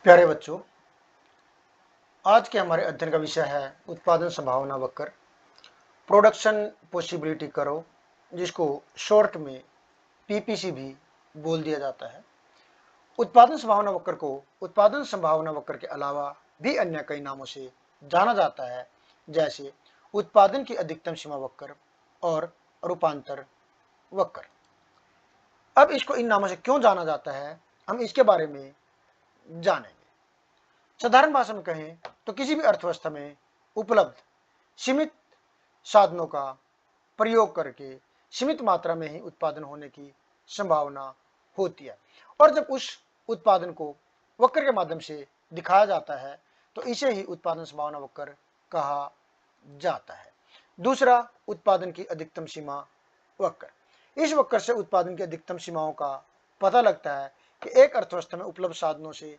प्यारे बच्चों, आज के हमारे अध्ययन का विषय है उत्पादन संभावना वक्र, प्रोडक्शन पॉसिबिलिटी कर्व, जिसको शॉर्ट में पीपीसी भी बोल दिया जाता है। उत्पादन संभावना वक्र को उत्पादन संभावना वक्र के अलावा भी अन्य कई नामों से जाना जाता है, जैसे उत्पादन की अधिकतम सीमा वक्र और रूपांतर वक्र। अब इसको इन नामों से क्यों जाना जाता है, हम इसके बारे में जानेंगे। साधारण भाषा में कहें तो किसी भी अर्थव्यवस्था में उपलब्ध सीमित साधनों का प्रयोग करके सीमित मात्रा में ही उत्पादन होने की संभावना होती है, और जब उस उत्पादन को वक्र के माध्यम से दिखाया जाता है तो इसे ही उत्पादन संभावना वक्र कहा जाता है। दूसरा, उत्पादन की अधिकतम सीमा वक्र। इस वक्र से उत्पादन की अधिकतम सीमाओं का पता लगता है कि एक अर्थव्यवस्था में उपलब्ध साधनों से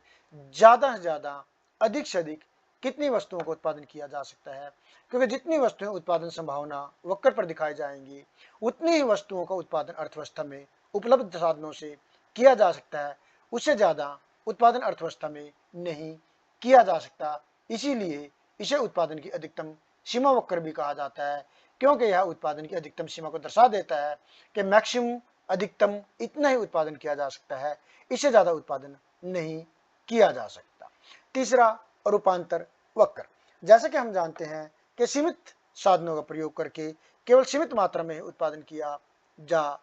ज्यादा अधिक से अधिक कितनी वस्तुओं का उत्पादन किया जा सकता है, क्योंकि जितनी वस्तुएं उत्पादन संभावना वक्र पर दिखाई जाएंगी उतनी ही वस्तुओं का उत्पादन अर्थव्यवस्था में उपलब्ध साधनों से किया जा सकता है, उससे ज्यादा उत्पादन अर्थव्यवस्था में नहीं किया जा सकता। इसीलिए इसे उत्पादन की अधिकतम सीमा वक्र भी कहा जाता है, क्योंकि यह उत्पादन की अधिकतम सीमा को दर्शा देता है कि मैक्सिमम अधिकतम इतना ही उत्पादन किया जा सकता है, इससे ज्यादा उत्पादन नहीं किया जा सकता। तीसरा, रूपांतर वक्र। जैसे कि हम जानते हैं कि सीमित साधनों का प्रयोग करके केवल सीमित मात्रा में उत्पादन किया जा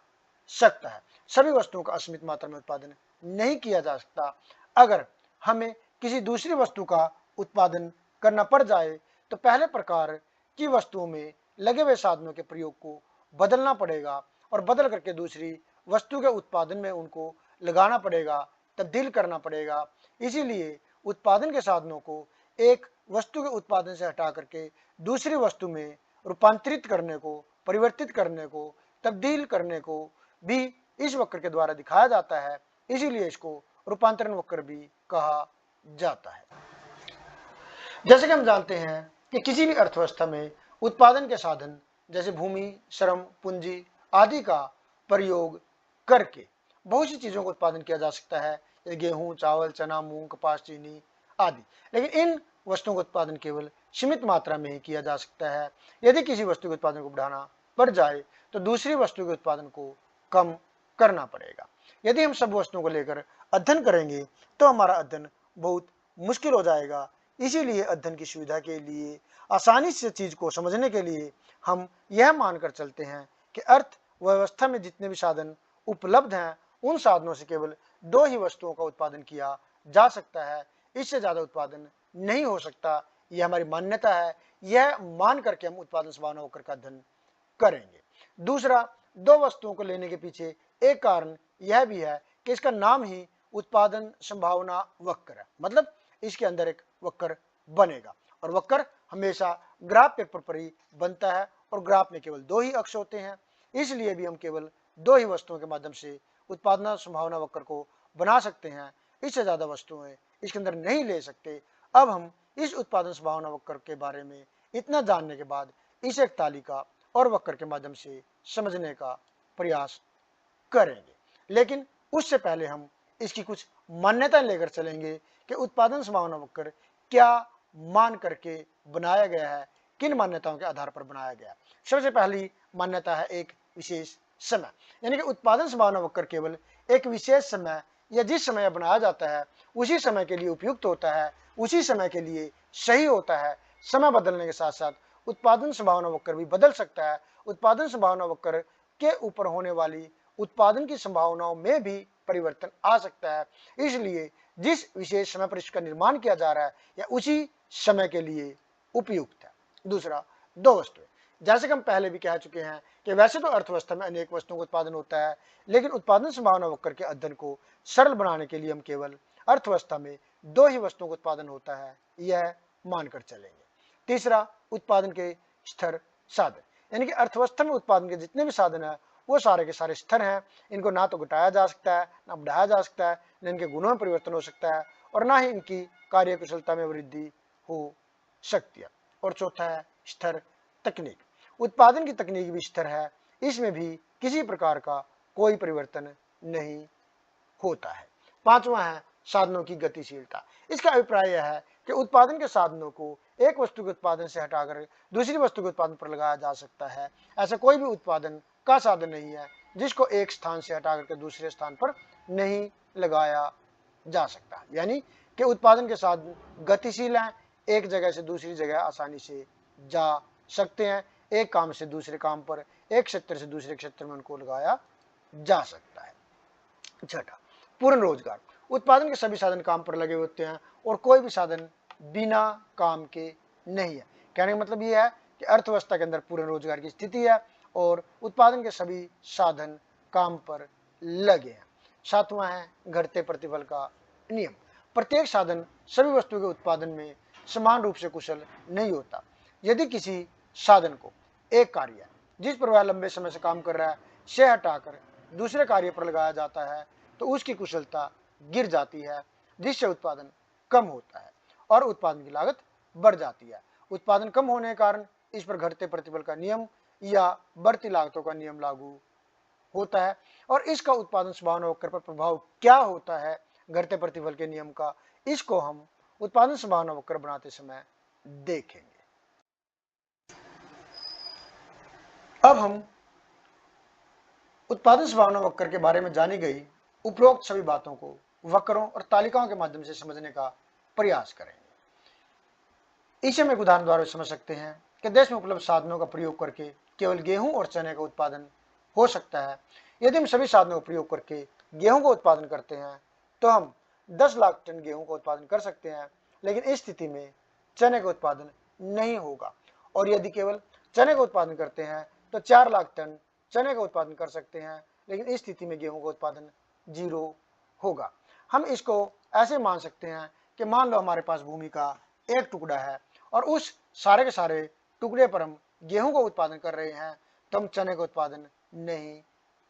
सकता है, सभी वस्तुओं का असीमित मात्रा में उत्पादन नहीं किया जा सकता। अगर हमें किसी दूसरी वस्तु का उत्पादन करना पड़ जाए तो पहले प्रकार की वस्तुओं में लगे हुए साधनों के प्रयोग को बदलना पड़ेगा और बदल करके दूसरी वस्तु के उत्पादन में उनको लगाना पड़ेगा, तब्दील करना पड़ेगा। इसीलिए उत्पादन के साधनों को एक वस्तु के उत्पादन से हटा करके दूसरी वस्तु में रूपांतरित करने को, परिवर्तित करने को, तब्दील करने को भी इस वक्र के द्वारा दिखाया जाता है। इसीलिए इसको रूपांतरण वक्र भी कहा जाता है। जैसे कि हम जानते हैं कि किसी भी अर्थव्यवस्था में उत्पादन के साधन जैसे भूमि, श्रम, पूंजी आदि का प्रयोग करके बहुत सी चीजों का उत्पादन किया जा सकता है, जैसे गेहूं, चावल, चना, मूंग, कपास, चीनी आदि। लेकिन इन वस्तुओं का उत्पादन केवल सीमित मात्रा में ही किया जा सकता है। यदि किसी वस्तु के उत्पादन को बढ़ाना पड़ जाए तो दूसरी वस्तु के उत्पादन को कम करना पड़ेगा। यदि हम सब वस्तुओं को लेकर अध्ययन करेंगे तो हमारा अध्ययन बहुत मुश्किल हो जाएगा। इसीलिए अध्ययन की सुविधा के लिए, आसानी से चीज को समझने के लिए हम यह मानकर चलते हैं कि अर्थव्यवस्था में जितने भी साधन उपलब्ध हैं उन साधनों से केवल दो ही वस्तुओं का उत्पादन किया जा सकता है, इससे ज्यादा उत्पादन नहीं हो सकता। यह हमारी मान्यता है। यह मान करके हम उत्पादन संभावना वक्र का अध्ययन करेंगे। दूसरा, दो वस्तुओं को लेने के पीछे एक कारण यह भी है कि इसका नाम ही उत्पादन संभावना वक्र है, मतलब इसके अंदर एक वक्र बनेगा, और वक्र हमेशा ग्राफ पेपर पर ही बनता है और ग्राफ में केवल दो ही अक्ष होते हैं। इसलिए भी हम केवल दो ही वस्तुओं के माध्यम से उत्पादन संभावना वक्र को बना सकते हैं, इससे ज्यादा वस्तुएं इसके अंदर नहीं ले सकते। अब हम इस उत्पादन संभावना वक्र के बारे में इतना जानने के बाद इसे एक तालिका और वक्र के माध्यम से समझने का प्रयास करेंगे। लेकिन उससे पहले हम इसकी कुछ मान्यताएं लेकर चलेंगे कि उत्पादन संभावना वक्र क्या मान करके बनाया गया है, किन मान्यताओं के आधार पर बनाया गया है। सबसे पहली मान्यता है एक विशेष समय, यानी कि उत्पादन संभावना वक्र केवल एक विशेष समय या जिस समय बनाया जाता है उसी समय के लिए उपयुक्त होता है, उसी समय के लिए सही होता है। समय बदलने के साथ साथ उत्पादन संभावना वक्र भी बदल सकता है। उत्पादन संभावना वक्र के ऊपर होने वाली उत्पादन की संभावनाओं में भी परिवर्तन आ सकता है। इसलिए जिस विशेष समय पर इसका निर्माण किया जा रहा है या उसी समय के लिए उपयुक्त है। दूसरा, दो वस्तुएं। जैसे कि हम पहले भी कह चुके हैं कि वैसे तो अर्थव्यवस्था में अनेक वस्तुओं का उत्पादन होता है, लेकिन उत्पादन संभावना वक्र के अध्ययन को सरल बनाने के लिए हम केवल अर्थव्यवस्था में दो ही वस्तुओं का उत्पादन होता है यह मानकर चलेंगे। तीसरा, उत्पादन के स्तर साधन, यानी कि अर्थव्यवस्था में उत्पादन के जितने भी साधन है वो सारे के सारे स्तर हैं। इनको ना तो घटाया जा सकता है, ना बढ़ाया जा सकता है, न इनके गुणों में परिवर्तन हो सकता है और ना ही इनकी कार्यकुशलता में वृद्धि हो सकती है। और चौथा है स्तर तकनीक। उत्पादन की तकनीक भी स्तर है, इसमें भी किसी प्रकार का कोई परिवर्तन नहीं होता है। पांचवा है साधनों की गतिशीलता। इसका अभिप्राय यह है कि उत्पादन के साधनों को एक वस्तु के उत्पादन से हटाकर दूसरी वस्तु के उत्पादन पर लगाया जा सकता है। ऐसा कोई भी उत्पादन का साधन नहीं है जिसको एक स्थान से हटाकर के दूसरे स्थान पर नहीं लगाया जा सकता। यानी कि उत्पादन के साधन गतिशील हैं, एक जगह से दूसरी जगह आसानी से जा सकते हैं, एक काम से दूसरे काम पर, एक क्षेत्र से दूसरे क्षेत्र में उनको लगाया जा सकता है। छठा, पूर्ण रोजगार। उत्पादन के सभी साधन काम पर लगे होते हैं और कोई भी साधन बिना काम के नहीं है। कहने का मतलब यह है कि अर्थव्यवस्था के अंदर पूर्ण रोजगार की स्थिति है और उत्पादन के सभी साधन काम पर लगे हैं। सातवां है घटते प्रतिफल का नियम। प्रत्येक साधन सभी वस्तुओं के उत्पादन में समान रूप से कुशल नहीं होता। यदि किसी साधन को एक कार्य जिस पर वह लंबे समय से काम कर रहा है से हटाकर दूसरे कार्य पर लगाया जाता है तो उसकी कुशलता गिर जाती है, जिससे उत्पादन कम होता है और उत्पादन की लागत बढ़ जाती है। उत्पादन कम होने के कारण इस पर घटते प्रतिफल का नियम या बढ़ती लागतों का नियम लागू होता है। और इसका उत्पादन संभावना वक्र पर प्रभाव क्या होता है घटते प्रतिफल के नियम का, इसको हम उत्पादन संभावना वक्र बनाते समय देखेंगे। अब हम उत्पादन संभावना वक्र के बारे में जानी गई उपरोक्त सभी बातों को वक्रों और तालिकाओं के माध्यम से समझने का प्रयास करेंगे। इसे हम एक उदाहरण द्वारा समझ सकते हैं कि देश में उपलब्ध साधनों का प्रयोग करके केवल गेहूं और चने का उत्पादन हो सकता है। यदि हम सभी साधनों का प्रयोग करके गेहूं का उत्पादन करते हैं तो हम 10 लाख टन गेहूं का उत्पादन कर सकते हैं, लेकिन इस स्थिति में चने का उत्पादन नहीं होगा। और यदि केवल चने का उत्पादन करते हैं तो 4 लाख टन चने का उत्पादन कर सकते हैं, लेकिन इस स्थिति में गेहूं का उत्पादन 0 होगा। हम इसको ऐसे मान सकते हैं कि मान लो हमारे पास भूमि का एक टुकड़ा है और उस सारे के सारे टुकड़े पर हम गेहूं का उत्पादन कर रहे हैं तो हम चने का उत्पादन नहीं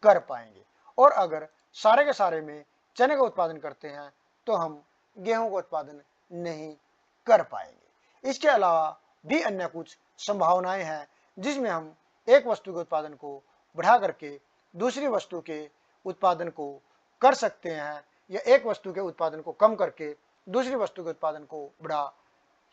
कर पाएंगे। और अगर सारे के सारे में चने का उत्पादन करते हैं तो हम गेहूं का उत्पादन नहीं कर पाएंगे। इसके अलावा भी अन्य कुछ संभावनाएं हैं जिसमें हम एक वस्तु के उत्पादन को बढ़ा करके दूसरी वस्तु के उत्पादन को कर सकते हैं या एक वस्तु के उत्पादन को कम करके दूसरी वस्तु के उत्पादन को बढ़ा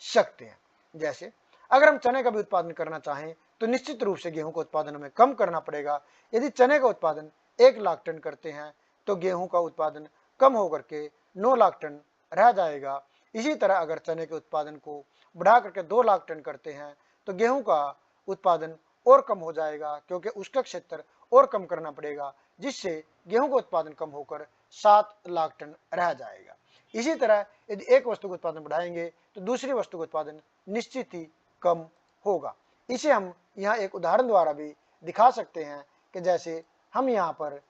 सकते हैं। जैसे अगर हम चने का भी उत्पादन करना चाहें तो निश्चित रूप से गेहूं का उत्पादन हमें कम करना पड़ेगा। यदि चने का उत्पादन 1 लाख टन करते हैं तो गेहूं का उत्पादन कम होकर के 9 लाख टन रह जाएगा। इसी तरह अगर चने के उत्पादन को बढ़ा करके 2 लाख टन करते हैं तो गेहूं का उत्पादन और कम हो जाएगा, क्योंकि उसका क्षेत्र और कम करना पड़ेगा, जिससे गेहूं का उत्पादन कम होकर 7 लाख टन रह जाएगा। इसी तरह यदि एक वस्तु का उत्पादन बढ़ाएंगे तो दूसरी वस्तु का उत्पादन निश्चित ही कम होगा। इसे हम यहाँ एक उदाहरण द्वारा भी दिखा सकते हैं कि जैसे हम यहाँ पर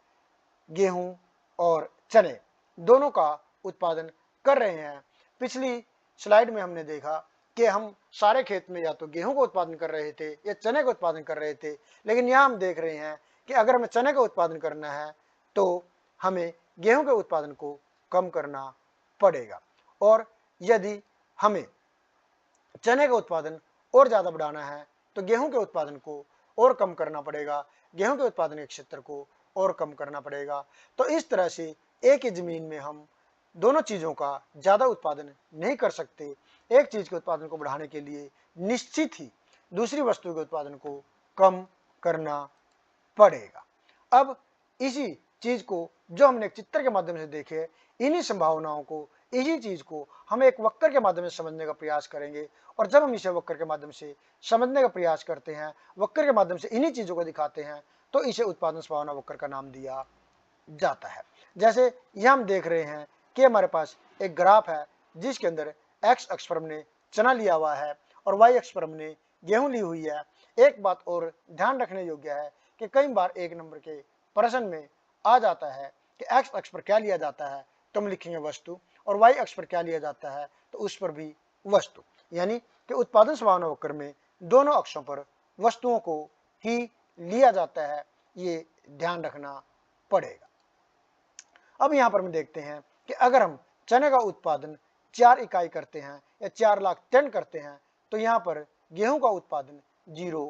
गेहूं और चने दोनों का उत्पादन कर रहे हैं। पिछली स्लाइड में हमने देखा कि हम सारे खेत में या तो गेहूं का उत्पादन कर रहे थे या चने का उत्पादन कर रहे थे, लेकिन यहाँ हम देख रहे हैं कि अगर हमें चने का उत्पादन करना है तो हमें गेहूं के उत्पादन को कम करना पड़ेगा। और यदि हमें चने का उत्पादन और ज़्यादा बढ़ाना है तो गेहूं के उत्पादन को और कम करना पड़ेगा, गेहूं के उत्पादन के क्षेत्र को और कम करना पड़ेगा। तो इस तरह से एक ही जमीन में हम दोनों चीज़ों का ज़्यादा उत्पादन नहीं कर सकते। एक चीज़ के उत्पादन को बढ़ाने के लिए निश्चित ही दूसरी वस्तु के उत्पादन को कम करना पड़ेगा। अब इसी चीज़ को जो हमने एक चित्र के माध्यम से देखे, इन्हीं संभावनाओं को, इसी चीज़ को हम एक वक्र के माध्यम से समझने का प्रयास करेंगे। और जब हम इसे वक्र के माध्यम से समझने का प्रयास करते हैं, वक्र के माध्यम से इन्हीं चीज़ों को दिखाते हैं, तो इसे उत्पादन संभावना वक्र का नाम दिया जाता है। जैसे यह हम देख रहे हैं कि हमारे पास एक ग्राफ है जिसके अंदर एक्स अक्ष पर हमने चना लिया हुआ है और वाई अक्ष पर हमने गेहूं ली हुई है। एक बात और ध्यान रखने योग्य है कि कई बार एक नंबर के प्रश्न में आ जाता है कि एक्स अक्ष पर क्या लिया जाता है तो हम लिखेंगे वस्तु, और वाई अक्ष पर क्या लिया जाता है तो उस पर भी वस्तु। यानी कि उत्पादन संभावना वक्र में दोनों अक्षों पर वस्तुओं को ही लिया जाता है, ये ध्यान रखना पड़ेगा। अब यहाँ पर हम देखते हैं कि अगर हम चने का उत्पादन 4 इकाई करते हैं या 4 लाख टन करते हैं तो यहाँ पर गेहूं का उत्पादन 0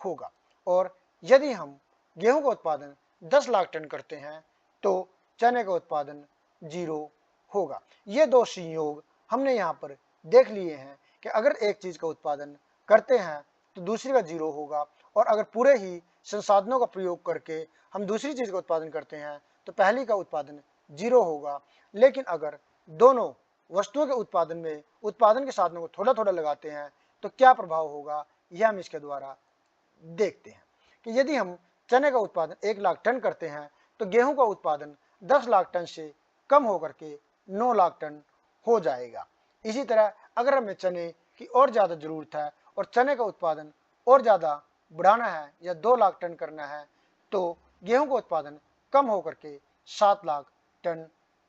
होगा। और यदि हम गेहूं का उत्पादन 10 लाख टन करते हैं तो चने का उत्पादन 0 होगा। ये दो संयोग हमने यहाँ पर देख लिए हैं कि अगर एक चीज का उत्पादन करते हैं तो दूसरी का जीरो होगा, और अगर पूरे ही संसाधनों का प्रयोग करके हम दूसरी चीज का उत्पादन करते हैं तो पहली का उत्पादन जीरो होगा। लेकिन अगर दोनों वस्तुओं के उत्पादन में उत्पादन के साधनों को थोड़ा थोड़ा लगाते हैं तो क्या प्रभाव होगा, यह हम इसके द्वारा देखते हैं कि यदि हम चने का उत्पादन 1 लाख टन करते हैं तो गेहूं का उत्पादन 10 लाख टन से कम होकर के 9 लाख टन हो जाएगा। इसी तरह अगर हमें चने की और ज्यादा जरूरत है और चने का उत्पादन और ज्यादा बढ़ाना है या 2 लाख टन करना है तो गेहूं का उत्पादन कम होकर के 7 लाख टन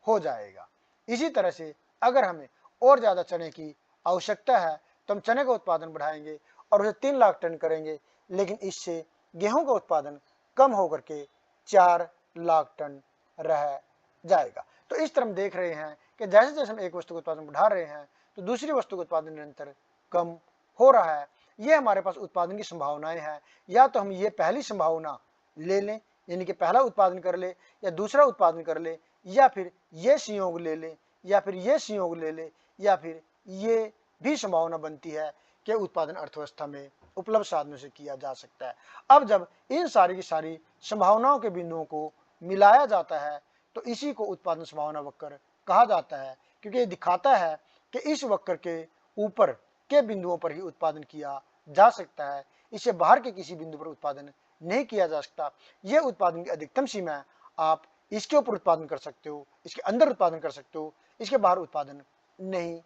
हो जाएगा। इसी तरह से अगर हमें और ज्यादा चने की आवश्यकता है तो हम चने का उत्पादन बढ़ाएंगे और उसे 3 लाख टन करेंगे, लेकिन इससे गेहूं का उत्पादन कम होकर के 4 लाख टन रह जाएगा। तो इस तरह हम देख रहे हैं कि जैसे जैसे हम एक वस्तु का उत्पादन बढ़ा रहे हैं तो दूसरी वस्तु का उत्पादन निरंतर कम हो रहा है। ये हमारे पास उत्पादन की संभावनाएं हैं। या तो हम ये पहली संभावना ले लें, यानी कि पहला उत्पादन कर ले या दूसरा उत्पादन कर ले, या फिर ये संयोग ले लें या फिर ये संयोग ले ले, या फिर ये भी संभावना बनती है कि उत्पादन अर्थव्यवस्था में उपलब्ध साधनों से किया जा सकता है। अब जब इन सारी की सारी संभावनाओं के बिंदुओं को मिलाया जाता है तो इसी को उत्पादन संभावना वक्र कहा जाता है, क्योंकि ये दिखाता है कि इस वक्र के ऊपर के बिंदुओं पर ही उत्पादन किया जा सकता है, इससे बाहर के किसी बिंदु पर उत्पादन नहीं किया जा सकता। यह उत्पादन की अधिकतम सीमा है। आप इसके ऊपर उत्पादन कर सकते हो, इसके अंदर उत्पादन कर सकते हो, इसके बाहर उत्पादन नहीं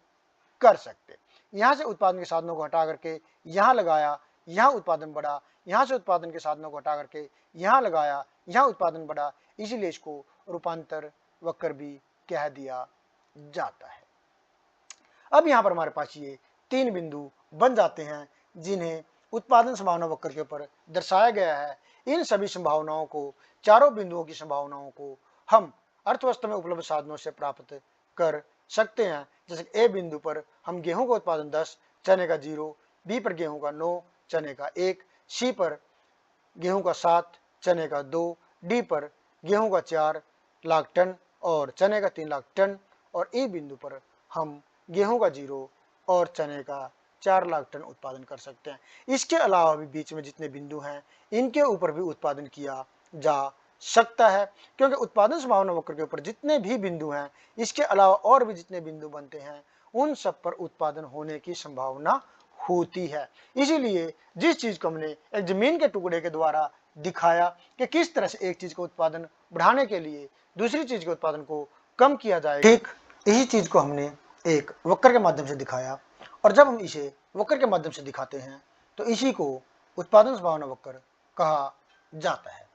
कर सकते। यहाँ से उत्पादन के साधनों को हटा करके यहाँ लगाया, यहाँ उत्पादन बढ़ा, यहाँ से उत्पादन के साधनों को हटा करके यहाँ लगाया, यहाँ उत्पादन बढ़ा, इसीलिए इसको रूपांतर वक्र भी कह दिया जाता है। अब यहाँ पर हमारे पास ये 3 बिंदु बन जाते हैं जिन्हें उत्पादन संभावना वक्र के ऊपर दर्शाया गया है। इन सभी संभावनाओं को, चारों बिंदुओं की संभावनाओं को हम अर्थव्यवस्था में उपलब्ध साधनों से प्राप्त कर सकते हैं। जैसे ए बिंदु पर हम गेहूं का उत्पादन 10, चने का 0, बी पर गेहूं का 9, चने का 1, सी पर गेहूं का 7, चने का 2, डी पर गेहूं का 4 लाख टन और चने का 3 लाख टन, और ई बिंदु पर हम गेहूं का 0 और चने का 4 लाख टन उत्पादन कर सकते हैं। इसके अलावा भी बीच में जितने बिंदु हैं इनके ऊपर भी उत्पादन किया जा सकता है, क्योंकि उत्पादन संभावना वक्र के ऊपर जितने भी बिंदु हैं, इसके अलावा और भी जितने बिंदु बनते हैं, उन सब पर उत्पादन होने की संभावना होती है। इसीलिए जिस चीज को हमने एक जमीन के टुकड़े के द्वारा दिखाया कि किस तरह से एक चीज को उत्पादन बढ़ाने के लिए दूसरी चीज के उत्पादन को कम किया जाएगा, ठीक इसी चीज को हमने एक वक्र के माध्यम से दिखाया। और जब हम इसे वक्र के माध्यम से दिखाते हैं तो इसी को उत्पादन संभावना वक्र कहा जाता है।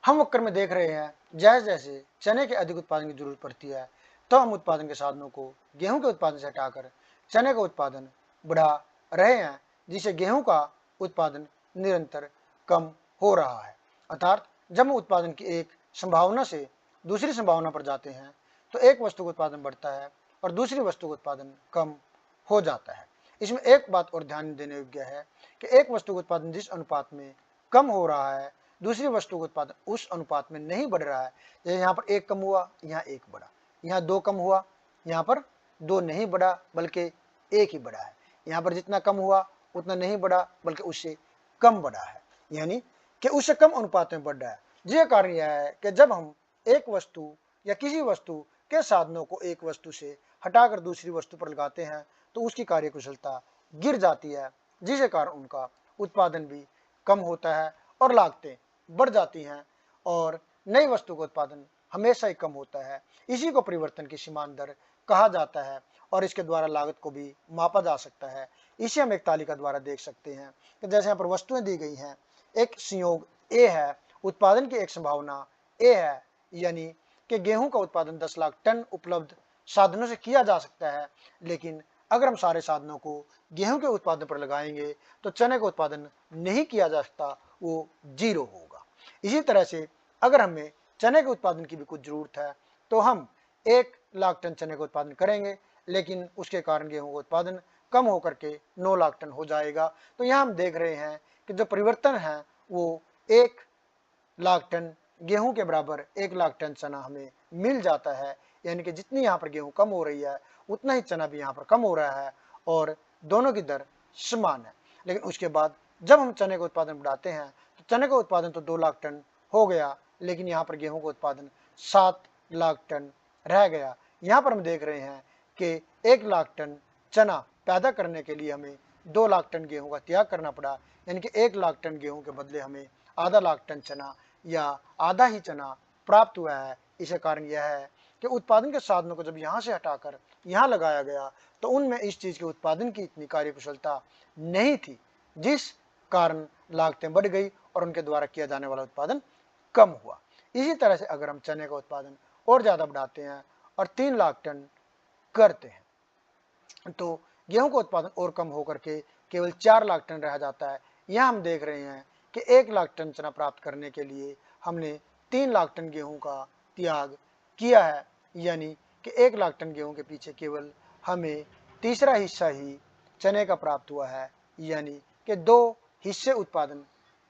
हम वक्र में देख रहे हैं जैसे जैसे चने के अधिक उत्पादन की जरूरत पड़ती है तो हम उत्पादन के साधनों को गेहूं के उत्पादन से हटाकर चने का उत्पादन बढ़ा रहे हैं, जिससे गेहूं का उत्पादन निरंतर कम हो रहा है। अर्थात जब हम उत्पादन की एक संभावना से दूसरी संभावना पर जाते हैं तो एक वस्तु का उत्पादन बढ़ता है और दूसरी वस्तु का उत्पादन कम हो जाता है। इसमें एक बात और ध्यान देने योग्य है कि एक वस्तु का उत्पादन जिस अनुपात में कम हो रहा है दूसरी वस्तु का उत्पादन उस अनुपात में नहीं बढ़ रहा है। जैसे यहाँ पर 1 कम हुआ, यहाँ 1 बढ़ा, यहाँ 2 कम हुआ, यहाँ पर 2 नहीं बढ़ा बल्कि 1 ही बढ़ा है, यहाँ पर जितना कम हुआ उतना नहीं बढ़ा बल्कि उससे कम बढ़ा है, यानी कि उससे कम अनुपात में बढ़ रहा है। जिसका कारण यह है कि जब हम एक वस्तु या किसी वस्तु के साधनों को एक वस्तु से हटाकर दूसरी वस्तु पर लगाते हैं तो उसकी कार्यकुशलता गिर जाती है, जिसके कारण उनका उत्पादन भी कम होता है और लागतें बढ़ जाती हैं और नई वस्तु का उत्पादन हमेशा ही कम होता है। इसी को परिवर्तन की सीमांत दर कहा जाता है और इसके द्वारा लागत को भी मापा जा सकता है। इसे हम एक तालिका द्वारा देख सकते हैं कि जैसे यहाँ पर वस्तुएं दी गई हैं, एक संयोग ए है, उत्पादन की एक संभावना ए है, यानी कि गेहूं का उत्पादन 10 लाख टन उपलब्ध साधनों से किया जा सकता है, लेकिन अगर हम सारे साधनों को गेहूं के उत्पादन पर लगाएंगे तो चने का उत्पादन नहीं किया जा सकता, वो 0 होगा। इसी तरह से अगर हमें चने के उत्पादन की भी कुछ जरूरत है तो हम 1 लाख टन चने का उत्पादन करेंगे, लेकिन उसके कारण गेहूं का उत्पादन कम होकर के 9 लाख टन हो जाएगा। तो यहाँ हम देख रहे हैं कि जो परिवर्तन है वो 1 लाख टन गेहूं के बराबर 1 लाख टन चना हमें मिल जाता है। यानी कि जितनी यहाँ पर गेहूं कम हो रही है उतना ही चना भी यहाँ पर कम हो रहा है और दोनों की दर समान है। लेकिन उसके बाद जब हम चने का उत्पादन बढ़ाते हैं तो चने का उत्पादन तो 2 लाख टन हो गया, लेकिन यहाँ पर गेहूं का उत्पादन 7 लाख टन रह गया। यहाँ पर हम देख रहे हैं कि 1 लाख टन चना पैदा करने के लिए हमें 2 लाख टन गेहूं का त्याग करना पड़ा, यानी कि 1 लाख टन गेहूं के बदले हमें आधा लाख टन चना या आधा ही चना प्राप्त हुआ है। इसका कारण यह है कि उत्पादन के साधनों को जब यहाँ से हटाकर यहाँ लगाया गया तो उनमें इस चीज़ के उत्पादन की इतनी कार्यकुशलता नहीं थी, जिस कारण लागतें बढ़ गई और उनके द्वारा किया जाने वाला उत्पादन कम हुआ। इसी तरह से अगर हम चने का उत्पादन और ज़्यादा बढ़ाते हैं और 3 लाख टन करते हैं तो गेहूं का उत्पादन और कम होकर के केवल 4 लाख टन रह जाता है। यहाँ हम देख रहे हैं कि 1 लाख टन चना प्राप्त करने के लिए हमने 3 लाख टन गेहूं का त्याग किया है, यानी कि 1 लाख टन गेहूं के पीछे केवल हमें तीसरा हिस्सा ही चने का प्राप्त हुआ है, यानी कि 2 हिस्से उत्पादन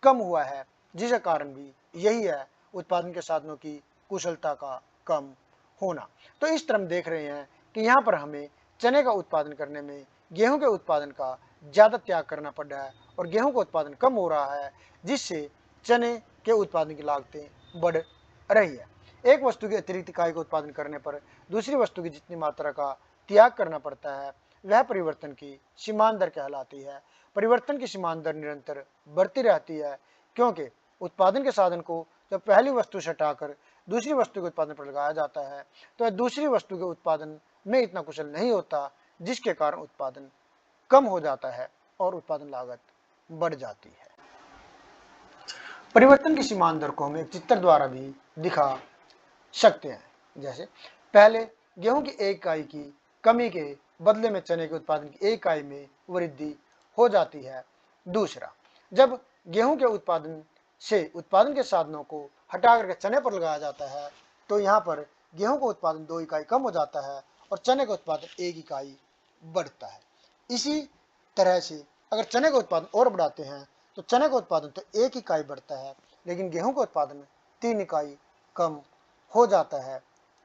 कम हुआ है, जिसका कारण भी यही है उत्पादन के साधनों की कुशलता का कम होना। तो इस तरह हम देख रहे हैं कि यहाँ पर हमें चने का उत्पादन करने में गेहूं के उत्पादन का ज़्यादा त्याग करना पड़ रहा है और गेहूं का उत्पादन कम हो रहा है, जिससे चने के उत्पादन की लागतें बढ़ रही है। एक वस्तु की अतिरिक्त इकाई का उत्पादन करने पर दूसरी वस्तु की जितनी मात्रा का त्याग करना पड़ता है वह परिवर्तन की सीमांत दर कहलाती है। परिवर्तन की सीमांत दर निरंतर बढ़ती रहती है, क्योंकि उत्पादन के साधन को जब पहली वस्तु से हटाकर दूसरी वस्तु के उत्पादन पर लगाया जाता है तो दूसरी वस्तु के उत्पादन में इतना कुशल नहीं होता, जिसके कारण उत्पादन कम हो जाता है और उत्पादन लागत बढ़ जाती है। परिवर्तन की सीमांत दर को हम एक चित्र द्वारा भी दिखा सकते हैं। जैसे पहले गेहूं की 1 इकाई की कमी के बदले में चने के उत्पादन की 1 इकाई में वृद्धि हो जाती है। दूसरा, जब गेहूं के उत्पादन से उत्पादन के साधनों को हटा करके चने पर लगाया जाता है तो यहाँ पर गेहूं का उत्पादन 2 इकाई कम हो जाता है और चने का उत्पादन 1 इकाई बढ़ता है। इसी तरह से अगर चने का उत्पादन और बढ़ाते हैं तो चने का उत्पादन तो 1 इकाई बढ़ता है, लेकिन गेहूं का उत्पादन 3 इकाई कम हो जाता है।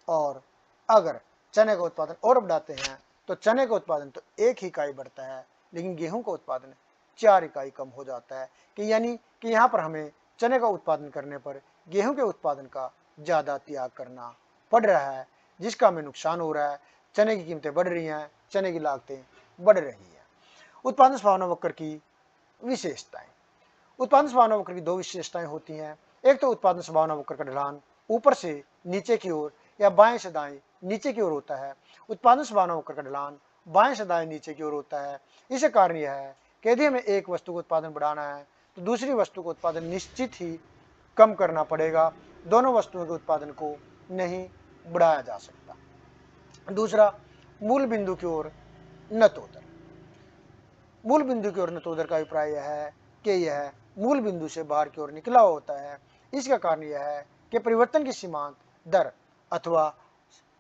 और अगर चने का उत्पादन और बढ़ाते हैं तो चने का उत्पादन तो 1 इकाई बढ़ता है, लेकिन गेहूं का उत्पादन 4 इकाई कम हो जाता है। कि यानी कि यहाँ पर हमें चने का उत्पादन करने पर गेहूं के उत्पादन का ज़्यादा त्याग करना पड़ रहा है, जिसका हमें नुकसान हो रहा है। चने की कीमतें बढ़ रही हैं, चने की लागतें बढ़ रही हैं। उत्पादन संभावना वक्र की विशेषताएं। उत्पादन संभावना वक्र की 2 विशेषताएं होती हैं। एक तो उत्पादन संभावना वक्र का ढलान ऊपर से नीचे की ओर या बाएं से दाएं नीचे की ओर होता है। उत्पादन संभावना वक्र का ढलान बाएं से दाएं नीचे की ओर होता है। इसका कारण यह है कि यदि हमें एक वस्तु का उत्पादन बढ़ाना है तो दूसरी वस्तु का उत्पादन निश्चित ही कम करना पड़ेगा। दोनों वस्तुओं के उत्पादन को नहीं बढ़ाया जा सकता। दूसरा, मूल बिंदु की ओर नतोदर। मूल बिंदु की ओर नतोदर का अभिप्राय यह है कि यह मूल बिंदु से बाहर की ओर निकला होता है। इसका कारण यह है कि परिवर्तन की सीमांत दर अथवा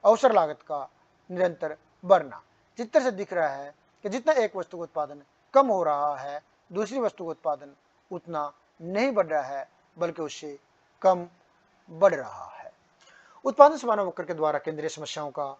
अवसर लागत का निरंतर बढ़ना। चित्र से दिख रहा है कि जितना एक वस्तु का उत्पादन कम हो रहा है, दूसरी वस्तु का उत्पादन उतना नहीं बढ़ रहा है, बल्कि उससे कम बढ़ रहा है। उत्पादन संभावना वक्र के द्वारा केंद्रीय समस्याओं का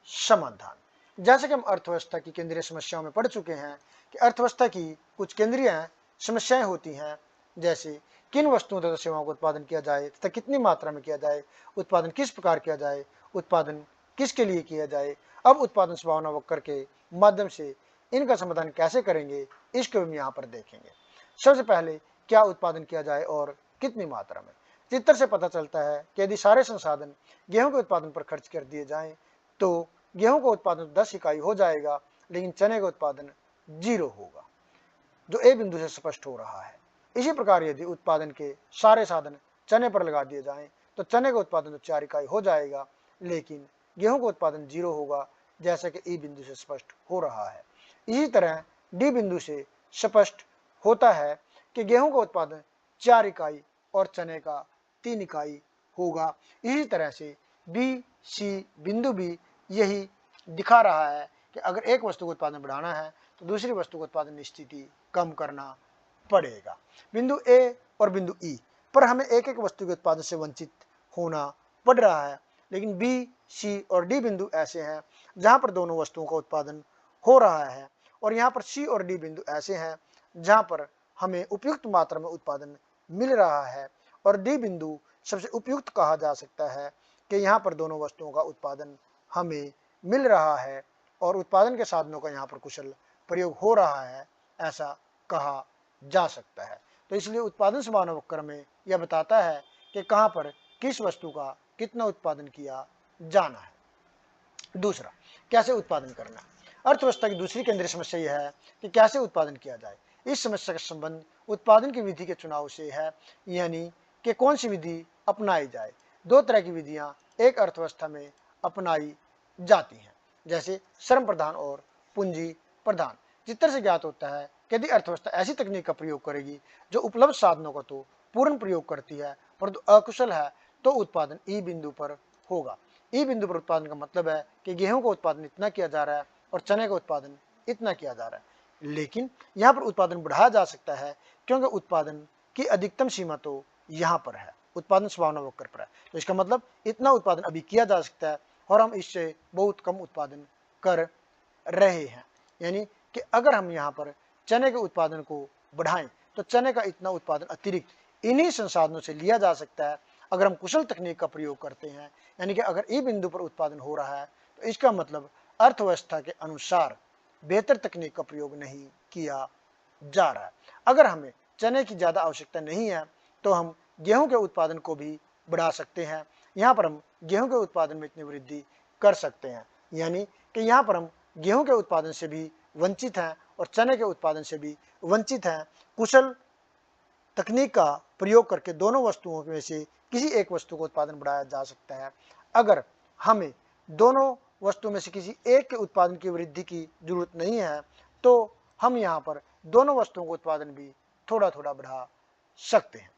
समाधान। जैसे कि हम अर्थव्यवस्था की केंद्रीय समस्याओं में पढ़ चुके हैं कि अर्थव्यवस्था की कुछ केंद्रीय समस्याएं होती हैं, जैसे किन वस्तुओं तथा सेवाओं का उत्पादन किया जाए तथा कितनी मात्रा में किया जाए, उत्पादन किस प्रकार किया जाए, उत्पादन किसके लिए किया जाए। अब उत्पादन संभावना वक्र के माध्यम से इनका समाधान कैसे करेंगे, इसको हम यहाँ पर देखेंगे। सबसे पहले, क्या उत्पादन किया जाए और कितनी मात्रा में। चित्र से पता चलता है कि यदि सारे संसाधन गेहूं के उत्पादन पर खर्च कर दिए जाएं तो गेहूं का उत्पादन 10 इकाई हो जाएगा, लेकिन चने का उत्पादन 0 होगा, जो ए बिंदु से स्पष्ट हो रहा है। इसी प्रकार यदि उत्पादन के सारे साधन चने पर लगा दिए जाएं तो चने का उत्पादन तो 4 इकाई हो जाएगा, लेकिन गेहूं का उत्पादन 0 होगा, जैसा कि ई बिंदु से स्पष्ट हो रहा है। इसी तरह डी बिंदु से स्पष्ट होता है कि गेहूं का उत्पादन 4 इकाई और चने का 3 इकाई होगा। इसी तरह से बी सी बिंदु भी यही दिखा रहा है कि अगर एक वस्तु का उत्पादन बढ़ाना है तो दूसरी वस्तु का उत्पादन निश्चित ही कम करना पड़ेगा। बिंदु ए और बिंदु ई पर हमें एक एक वस्तु के उत्पादन से वंचित होना पड़ रहा है, लेकिन बी सी और डी बिंदु ऐसे हैं जहां पर दोनों वस्तुओं का उत्पादन हो रहा है, और यहाँ पर सी और डी बिंदु ऐसे हैं जहां पर हमें उपयुक्त मात्रा में उत्पादन मिल रहा है, और डी बिंदु सबसे उपयुक्त कहा जा सकता है कि यहाँ पर दोनों वस्तुओं का उत्पादन हमें मिल रहा है और उत्पादन के साधनों का यहाँ पर कुशल प्रयोग हो रहा है, ऐसा कहा जा सकता है। तो इसलिए उत्पादन संभावना वक्र में यह बताता है कि कहाँ पर किस वस्तु का कितना उत्पादन किया जाना है। दूसरा, कैसे उत्पादन करना है। अर्थव्यवस्था की दूसरी केंद्रीय समस्या यह है कि कैसे उत्पादन किया जाए। इस समस्या का संबंध उत्पादन की विधि के चुनाव से है, यानी कि कौन सी विधि अपनाई जाए। दो तरह की विधियां एक अर्थव्यवस्था में अपनाई जाती हैं, जैसे श्रम प्रधान और पूंजी प्रधान। चित्र से ज्ञात होता है कि यदि अर्थव्यवस्था ऐसी तकनीक का प्रयोग करेगी जो उपलब्ध साधनों का तो पूर्ण प्रयोग करती है परंतु अकुशल है, तो उत्पादन ई बिंदु पर होगा। ई बिंदु पर उत्पादन का मतलब है कि गेहूं का उत्पादन इतना किया जा रहा है और चने का उत्पादन इतना किया जा रहा है, लेकिन यहाँ पर उत्पादन बढ़ाया जा सकता है क्योंकि उत्पादन की अधिकतम सीमा तो यहाँ पर है, उत्पादन संभावना वक्र पर है। तो इसका मतलब इतना उत्पादन अभी किया जा सकता है और हम इससे बहुत कम उत्पादन कर रहे हैं, यानी कि अगर हम यहाँ पर चने के उत्पादन को बढ़ाएं तो चने का इतना उत्पादन अतिरिक्त इन्हीं संसाधनों से लिया जा सकता है अगर हम कुशल तकनीक का प्रयोग करते हैं। यानी कि अगर ई बिंदु पर उत्पादन हो रहा है तो इसका मतलब अर्थव्यवस्था के अनुसार बेहतर तकनीक का प्रयोग नहीं किया जा रहा है। अगर हमें चने की ज़्यादा आवश्यकता नहीं है तो हम गेहूं के उत्पादन को भी बढ़ा सकते हैं। यहाँ पर हम गेहूं के उत्पादन में इतनी वृद्धि कर सकते हैं, यानी कि यहाँ पर हम गेहूं के उत्पादन से भी वंचित हैं और चने के उत्पादन से भी वंचित हैं। कुशल तकनीक का प्रयोग करके दोनों वस्तुओं में से किसी एक वस्तु का उत्पादन बढ़ाया जा सकता है। अगर हमें दोनों वस्तुओं में से किसी एक के उत्पादन की वृद्धि की जरूरत नहीं है तो हम यहाँ पर दोनों वस्तुओं का उत्पादन भी थोड़ा थोड़ा बढ़ा सकते हैं।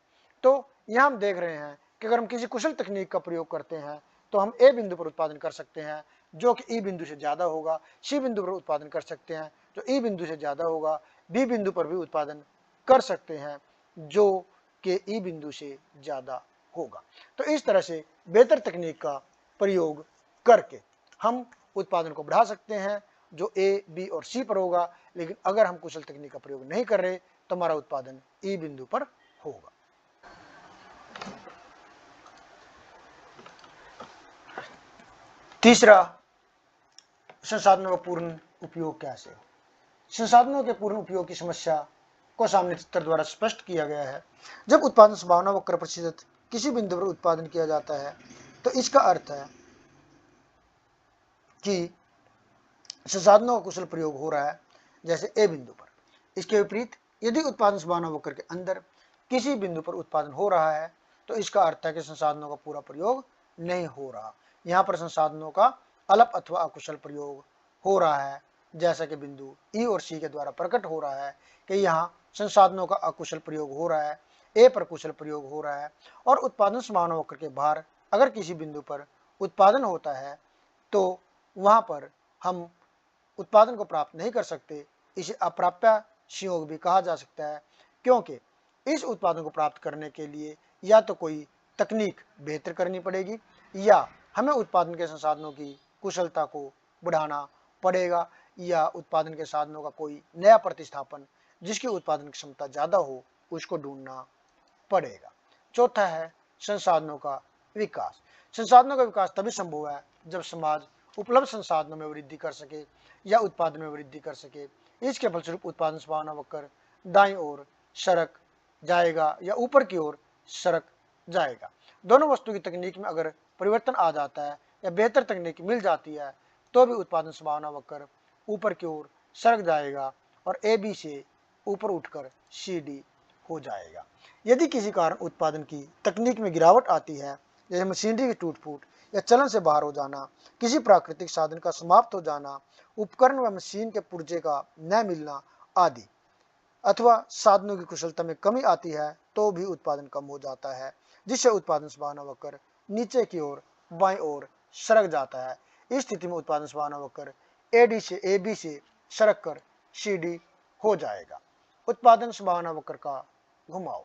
तो यहाँ हम देख रहे हैं कि अगर हम किसी कुशल तकनीक का प्रयोग करते हैं तो हम ए बिंदु पर उत्पादन कर सकते हैं जो कि ई बिंदु से ज़्यादा होगा, सी बिंदु पर उत्पादन कर सकते हैं जो ई बिंदु से ज़्यादा होगा, बी बिंदु पर भी उत्पादन कर सकते हैं जो कि ई बिंदु से ज़्यादा होगा। तो इस तरह से बेहतर तकनीक का प्रयोग करके हम उत्पादन को बढ़ा सकते हैं जो ए, बी और सी पर होगा, लेकिन अगर हम कुशल तकनीक का प्रयोग नहीं कर रहे तो हमारा उत्पादन ई बिंदु पर होगा। तीसरा, संसाधनों का पूर्ण उपयोग कैसे। संसाधनों के पूर्ण उपयोग की समस्या को सामने चित्र द्वारा स्पष्ट किया गया है। जब उत्पादन संभावना वक्र प्रतिशत किसी बिंदु पर उत्पादन किया जाता है तो इसका अर्थ है कि संसाधनों का कुशल प्रयोग हो रहा है, जैसे ए बिंदु पर। इसके विपरीत यदि उत्पादन संभावना वक्र के अंदर किसी बिंदु पर उत्पादन हो रहा है तो इसका अर्थ है कि संसाधनों का पूरा प्रयोग नहीं हो रहा। यहाँ पर संसाधनों का अल्प अथवा अकुशल प्रयोग हो रहा है, जैसा कि बिंदु ई और सी के द्वारा प्रकट हो रहा है कि यहाँ संसाधनों का अकुशल प्रयोग हो रहा है, ए पर कुशल प्रयोग हो रहा है। और उत्पादन संभावना वक्र के बाहर अगर किसी बिंदु पर उत्पादन होता है तो वहाँ पर हम उत्पादन को प्राप्त नहीं कर सकते। इसे अप्राप्य संयोग भी कहा जा सकता है, क्योंकि इस उत्पादन को प्राप्त करने के लिए या तो कोई तकनीक बेहतर करनी पड़ेगी या हमें उत्पादन के संसाधनों की कुशलता को बढ़ाना पड़ेगा या उत्पादन के साधनों का कोई नया प्रतिस्थापन जिसकी उत्पादन क्षमता ज़्यादा हो उसको ढूंढना पड़ेगा। चौथा है संसाधनों का विकास। संसाधनों का विकास तभी संभव है जब समाज उपलब्ध संसाधनों में वृद्धि कर सके या उत्पादन में वृद्धि कर सके। इसके फलस्वरूप उत्पादन संभावना वक्र दाईं ओर सरक जाएगा या ऊपर की ओर सरक जाएगा। दोनों वस्तु की तकनीक में अगर परिवर्तन आ जाता है या बेहतर तकनीक मिल जाती है तो भी उत्पादन संभावना वक्र ऊपर की ओर सरक जाएगा और ए बी से ऊपर उठकर सी डी हो जाएगा। यदि किसी कारण उत्पादन की तकनीक में गिरावट आती है, जैसे मशीनरी की टूट फूट या चलन से बाहर हो जाना, किसी प्राकृतिक साधन का समाप्त हो जाना, उपकरण व मशीन के पुर्जे का न मिलना आदि, अथवा साधनों की कुशलता में कमी आती है तो भी उत्पादन कम हो जाता है, जिससे उत्पादन संभावना वक्र नीचे की ओर बाईं ओर सरक जाता है। इस स्थिति में उत्पादन संभावना वक्र एडी से ए बी से सरक कर सी डी हो जाएगा। उत्पादन संभावना वक्र का घुमाव।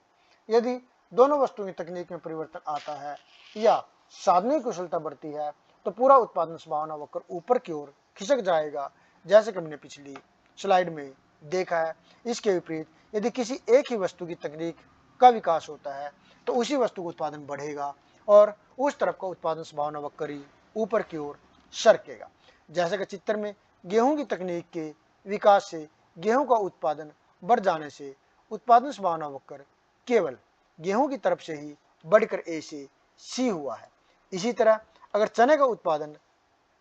यदि दोनों वस्तुओं की तकनीक में परिवर्तन आता है या साधनों की कुशलता बढ़ती है तो पूरा उत्पादन संभावना वक्र ऊपर की ओर खिसक जाएगा, जैसे कि हमने पिछली स्लाइड में देखा है। इसके विपरीत यदि किसी एक ही वस्तु की तकनीक का विकास होता है तो उसी वस्तु का उत्पादन बढ़ेगा और उस तरफ का उत्पादन संभावना वक्र ही ऊपर की ओर सरकेगा। जैसे कि चित्र में गेहूं की तकनीक के विकास से गेहूं का उत्पादन बढ़ जाने से उत्पादन संभावना वक्र केवल गेहूं की तरफ से ही बढ़कर ए से सी हुआ है। इसी तरह अगर चने का उत्पादन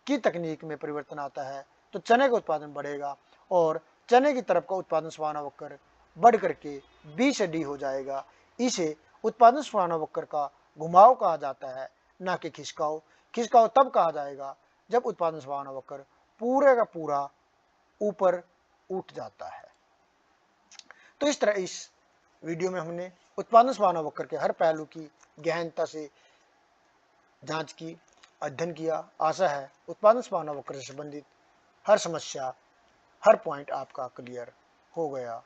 की तकनीक में परिवर्तन आता है तो चने का उत्पादन बढ़ेगा और चने की तरफ का उत्पादन संभावना वक्र बढ़ करके बी से डी हो जाएगा। इसे उत्पादन संभावना वक्र का घुमाव कहा जाता है, ना कि खिसकाव। खिसकाव तब कहा जाएगा जब उत्पादन संभावना वक्र पूरे का पूरा ऊपर उठ जाता है। तो इस तरह इस वीडियो में हमने उत्पादन संभावना वक्र के हर पहलू की गहनता से जांच की, अध्ययन किया। आशा है उत्पादन संभावना वक्र से संबंधित हर समस्या, हर पॉइंट आपका क्लियर हो गया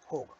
होगा।